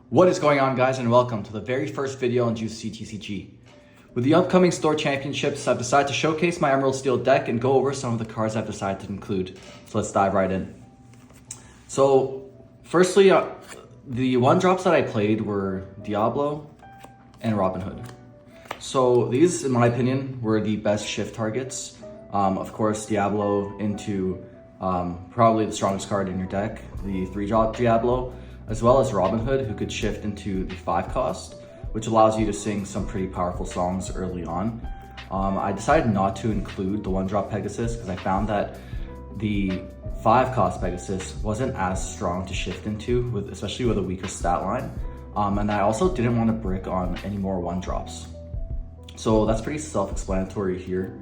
What is going on, guys, and welcome to the very first video on Juice TCG. With the upcoming store championships, I've decided to showcase my Emerald Steel deck and go over some of the cards I've decided to include. So let's dive right in. So firstly, the one drops that I played were Diablo and Robin Hood. So these, in my opinion, were the best shift targets. Of course, Diablo into probably the strongest card in your deck, the 3-drop Diablo, as well as Robin Hood, who could shift into the 5 cost, which allows you to sing some pretty powerful songs early on. I decided not to include the 1-drop Pegasus because I found that the 5 cost Pegasus wasn't as strong to shift into, especially with a weaker stat line. And I also didn't want to brick on any more 1-drops. So that's pretty self-explanatory here.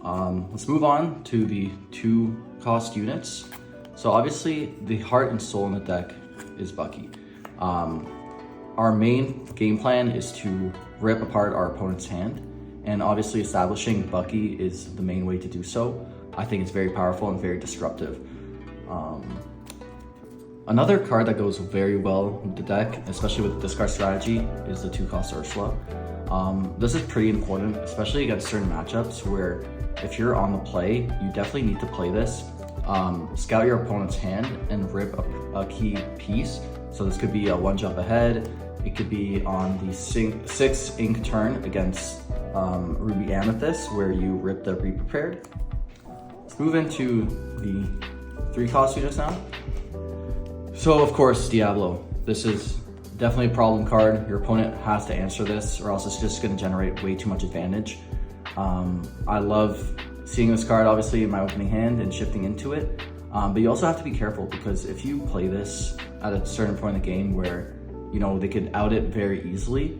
Let's move on to the 2 cost units. So obviously the heart and soul in the deck is Bucky. Our main game plan is to rip apart our opponent's hand, and obviously establishing Bucky is the main way to do so. I think it's very powerful and very disruptive. Another card that goes very well with the deck, especially with the discard strategy, is the 2-cost Ursula. This is pretty important, especially against certain matchups where if you're on the play, you definitely need to play this. Scout your opponent's hand and rip a key piece. So this could be a 1 jump ahead. It could be on the 6 ink turn against Ruby Amethyst, where you rip the Re-Prepared. Let's move into the 3-cost units now. So of course, Diablo. This is definitely a problem card. Your opponent has to answer this, or else it's just going to generate way too much advantage. I love seeing this card obviously in my opening hand and shifting into it, but you also have to be careful because if you play this at a certain point in the game where they could out it very easily,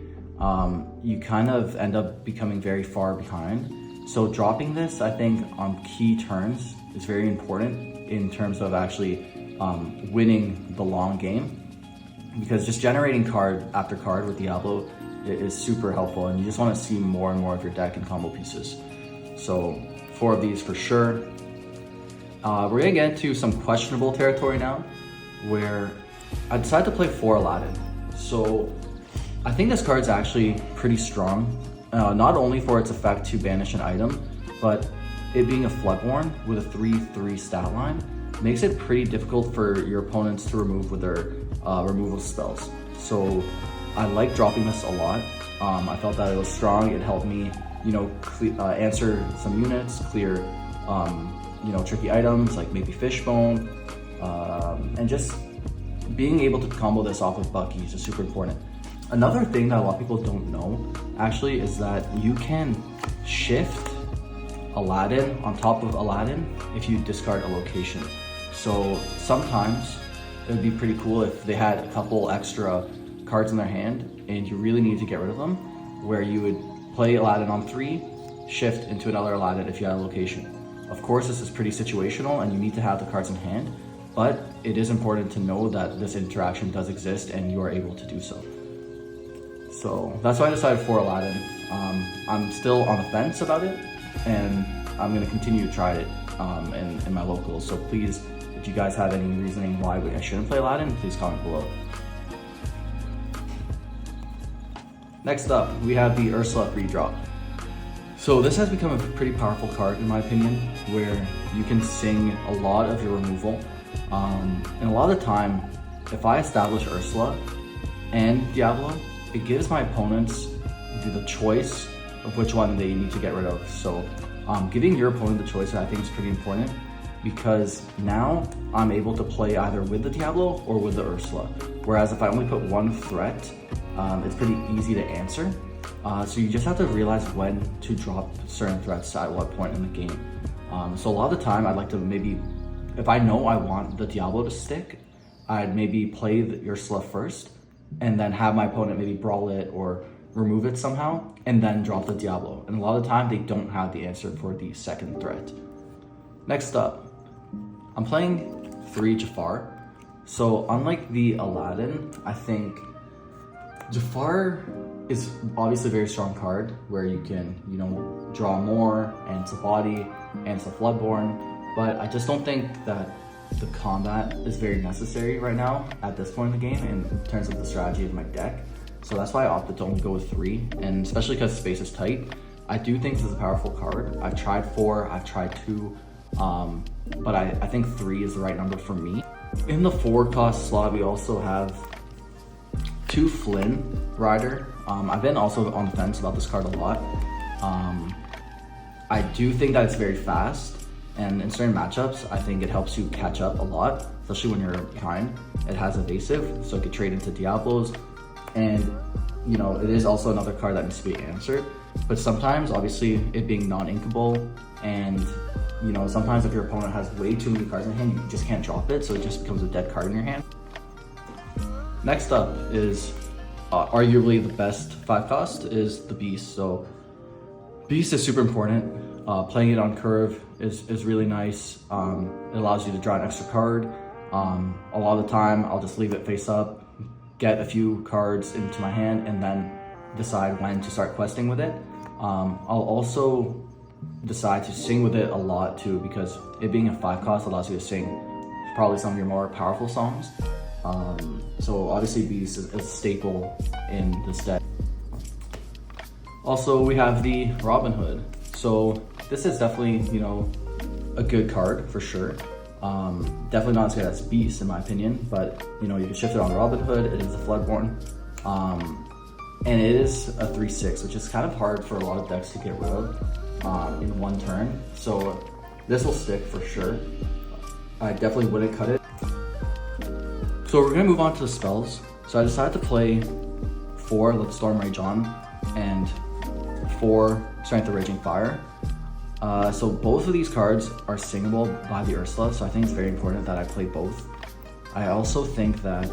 you kind of end up becoming very far behind. So dropping this, I think, on key turns is very important in terms of actually winning the long game, because just generating card after card with Diablo is super helpful, and you just want to see more and more of your deck and combo pieces. So 4 of these for sure. We're gonna get into some questionable territory now, where I decided to play 4 Aladdin. So I think this card's actually pretty strong, not only for its effect to banish an item, but it being a Floodborn with a 3/3 stat line makes it pretty difficult for your opponents to remove with their removal spells. So I like dropping this a lot. I felt that it was strong. It helped me answer some units, clear tricky items like maybe Fishbone, and just being able to combo this off with Bucky is just super important. Another thing that a lot of people don't know actually is that you can shift Aladdin on top of Aladdin if you discard a location. So sometimes it would be pretty cool if they had a couple extra cards in their hand and you really need to get rid of them, where you would play Aladdin on 3, shift into another Aladdin if you had a location. Of course, this is pretty situational and you need to have the cards in hand, but it is important to know that this interaction does exist and you are able to do so. So that's why I decided for Aladdin. I'm still on the fence about it, and I'm going to continue to try it in my locals. So please, if you guys have any reasoning why I shouldn't play Aladdin, please comment below. Next up, we have the Ursula 3-drop. So this has become a pretty powerful card in my opinion, where you can sing a lot of your removal. And a lot of the time, if I establish Ursula and Diablo, it gives my opponents the choice of which one they need to get rid of. So giving your opponent the choice, I think, is pretty important, because now I'm able to play either with the Diablo or with the Ursula. Whereas if I only put 1 threat, it's pretty easy to answer. So you just have to realize when to drop certain threats at what point in the game. So a lot of the time I'd like to maybe, if I know I want the Diablo to stick, I'd maybe play the Ursula first and then have my opponent maybe brawl it or remove it somehow and then drop the Diablo. And a lot of the time they don't have the answer for the second threat. Next up, I'm playing 3 Jafar. So unlike the Aladdin, I think Jafar is obviously a very strong card where you can, draw more, and it's a body, and it's a Floodborn, but I just don't think that the combat is very necessary right now at this point in the game in terms of the strategy of my deck. So that's why I opted to only go with 3, and especially because space is tight. I do think this is a powerful card. I've tried 4, I've tried 2, but I think 3 is the right number for me. In the 4 cost slot, we also have 2 Flynn Rider. I've been also on the fence about this card a lot. I do think that it's very fast, and in certain matchups, I think it helps you catch up a lot, especially when you're behind. It has evasive, so it could trade into Diablos, and you know, it is also another card that needs to be answered. But sometimes, obviously, it being non-inkable, and you know, sometimes if your opponent has way too many cards in hand, you just can't drop it, so it just becomes a dead card in your hand. Next up is arguably the best 5 cost is the Beast. So Beast is super important. Playing it on curve is really nice. It allows you to draw an extra card. A lot of the time, I'll just leave it face up, get a few cards into my hand, and then decide when to start questing with it. I'll also decide to sing with it a lot too, because it being a 5 cost allows you to sing probably some of your more powerful songs. So obviously Beast is a staple in this deck. Also, we have the Robin Hood. So this is definitely, you know, a good card for sure. Definitely not as good as Beast in my opinion, but you know, you can shift it on Robin Hood. It is a Floodborn. And it is a 3/6, which is kind of hard for a lot of decks to get rid of in one turn. So this will stick for sure. I definitely wouldn't cut it. So we're gonna move on to the spells. So I decided to play 4 Let the Storm Rage On and 4 Strength of Raging Fire. So both of these cards are singable by the Ursula, so I think it's very important that I play both. I also think that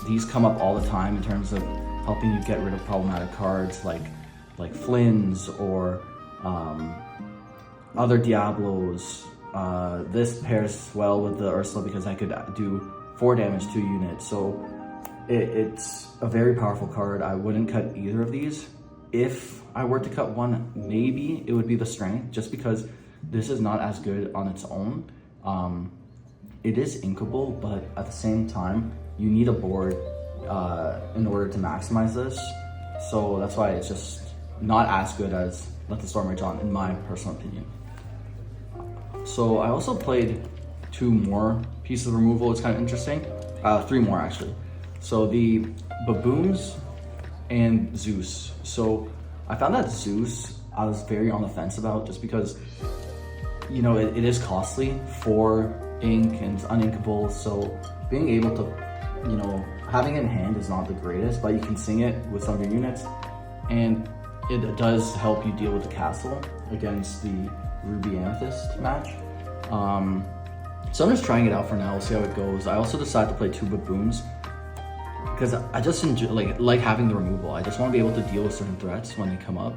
these come up all the time in terms of helping you get rid of problematic cards like Flynn's or other Diablos. This pairs well with the Ursula because I could do 4 damage to units, so it's a very powerful card. I wouldn't cut either of these. If I were to cut one, maybe it would be the Strength, just because this is not as good on its own. It is inkable, but at the same time, you need a board in order to maximize this. So that's why it's just not as good as Let the Storm Rage On, in my personal opinion. So I also played 2 more pieces of removal. It's kind of interesting. 3 more actually. So the Baboons and Zeus. So I found that Zeus I was very on the fence about, just because, you know, it is costly for ink and it's uninkable. So being able to, you know, having it in hand is not the greatest, but you can sing it with some of your units, and it does help you deal with the castle against the Ruby Amethyst match. So I'm just trying it out for now. We'll see how it goes. I also decided to play 2 Baboons because I just enjoy like having the removal. I just want to be able to deal with certain threats when they come up.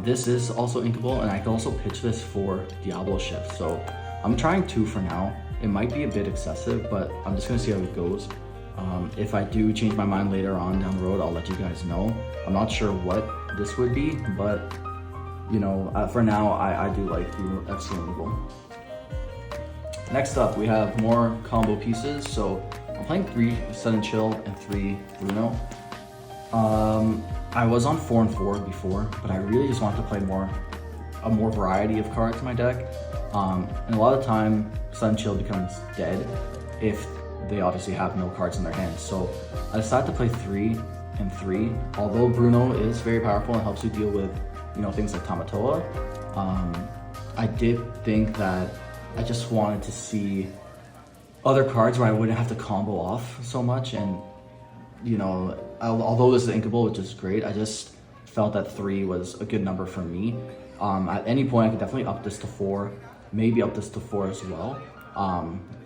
This is also inkable, and I can also pitch this for Diablo Shift. So I'm trying 2 for now. It might be a bit excessive, but I'm just gonna see how it goes. If I do change my mind later on down the road, I'll let you guys know. I'm not sure what this would be, but you know, for now, I do like the extra removal. Next up, we have more combo pieces. So I'm playing 3 Sudden Chill and 3 Bruno. I was on 4 and 4 before, but I really just wanted to play a more variety of cards in my deck. And a lot of the time, Sudden Chill becomes dead if they obviously have no cards in their hands. So I decided to play 3 and 3. Although Bruno is very powerful and helps you deal with, you know, things like Tamatoa, I did think that I just wanted to see other cards where I wouldn't have to combo off so much. And, you know, although this is inkable, which is great, I just felt that 3 was a good number for me. At any point, I could definitely up this to 4, maybe up this to 4 as well.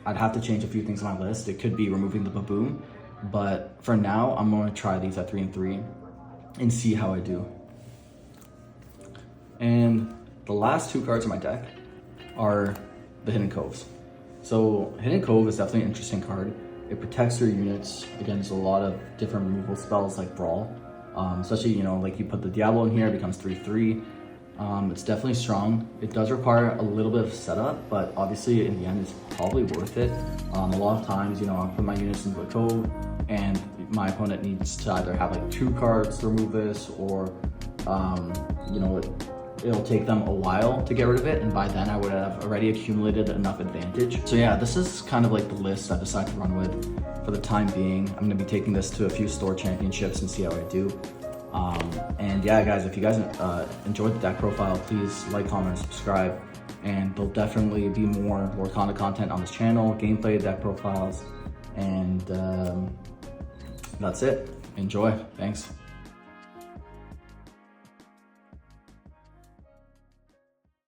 I'd have to change a few things on my list. It could be removing the Baboon, but for now, I'm going to try these at 3 and 3 and see how I do. And the last 2 cards in my deck are the Hidden Coves. So Hidden Cove is definitely an interesting card. It protects your units against a lot of different removal spells like Brawl. Especially, you know, like you put the Diablo in here, it becomes 3/3. It's definitely strong. It does require a little bit of setup, but obviously in the end, it's probably worth it. A lot of times, you know, I'll put my units into the code and my opponent needs to either have like 2 cards to remove this, or, you know, it'll take them a while to get rid of it, and by then I would have already accumulated enough advantage. So yeah, this is kind of like the list I decided to run with for the time being. I'm gonna be taking this to a few store championships and see how I do. And yeah, guys, if you guys enjoyed the deck profile, please like, comment, and subscribe. And there'll definitely be more Lorcana content on this channel, gameplay, deck profiles, and that's it. Enjoy. Thanks.